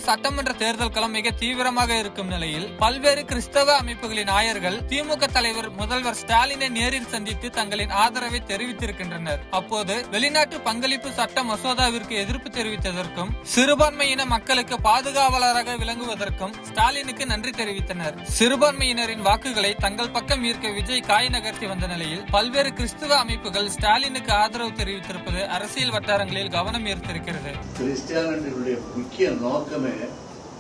சட்டமன்ற தேர்தல் களம் மிக தீவிரமாக இருக்கும் நிலையில் பல்வேறு கிறிஸ்தவ அமைப்புகளின் ஆயர்கள் திமுக தலைவர் முதல்வர் ஸ்டாலினை நேரில் சந்தித்து தங்களின் ஆதரவை தெரிவித்திருக்கின்றனர். அப்போது வெளிநாட்டு பங்களிப்பு சட்ட மசோதாவிற்கு எதிர்ப்பு தெரிவித்ததற்கும் சிறுபான்மையின மக்களுக்கு பாதுகாவலராக விளங்குவதற்கும் ஸ்டாலினுக்கு நன்றி தெரிவித்தனர். சிறுபான்மையினரின் வாக்குகளை தங்கள் பக்கம் ஈர்க்க விஜய் காய் நகர்த்தி வந்த நிலையில் பல்வேறு கிறிஸ்தவ அமைப்புகள் ஸ்டாலினுக்கு ஆதரவு தெரிவித்திருப்பது அரசியல் வட்டாரங்களில் கவனம் ஈர்த்திருக்கிறது. கிறிஸ்டியானிட்டியுடைய முக்கிய நோக்கமே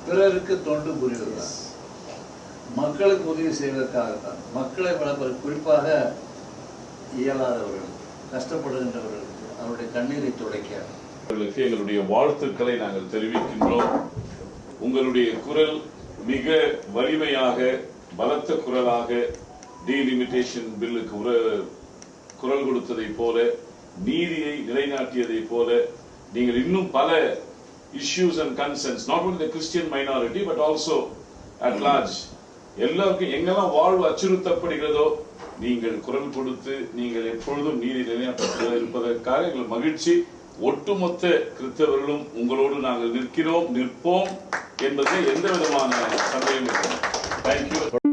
பிறருக்கு தொண்டு புரிவதுதான், மக்களுக்கு உதவி செய்வதற்காகத்தான். மக்களை வளர்ப்பது, குறிப்பாக இயலாதவர்கள், கஷ்டப்படுகின்றவர்களுக்கு அவருடைய கண்ணீரை துடைக்க எங்களுடைய வாழ்த்துக்களை நாங்கள் தெரிவிக்கின்றோம். உங்களுடைய குரல் மிக வலிமையாக, பலத்த குரலாக டீலிமிட்டேஷன் பில்லுக்கு குரல் கொடுத்ததை போல, நீதியை நிலைநாட்டியதை போல, நீங்கள் இன்னும் பல issues and concerns, not only the Christian minority but also at large, எல்லாருக்கும் எங்கெல்லாம் வாழ்வு அச்சுறுத்தப்படுகிறதோ நீங்கள் குரல் கொடுத்து நீங்கள் எப்பொழுதும் நீதி நிலைநாட்ட இருப்பதற்காக எங்கள் மகிழ்ச்சி. ஒட்டுமொத்த கிறிஸ்தவர்களும் உங்களோடு நாங்கள் நிற்போம் என்பதை எந்த விதமான சந்தேகம் இல்லை. தேங்க்யூ.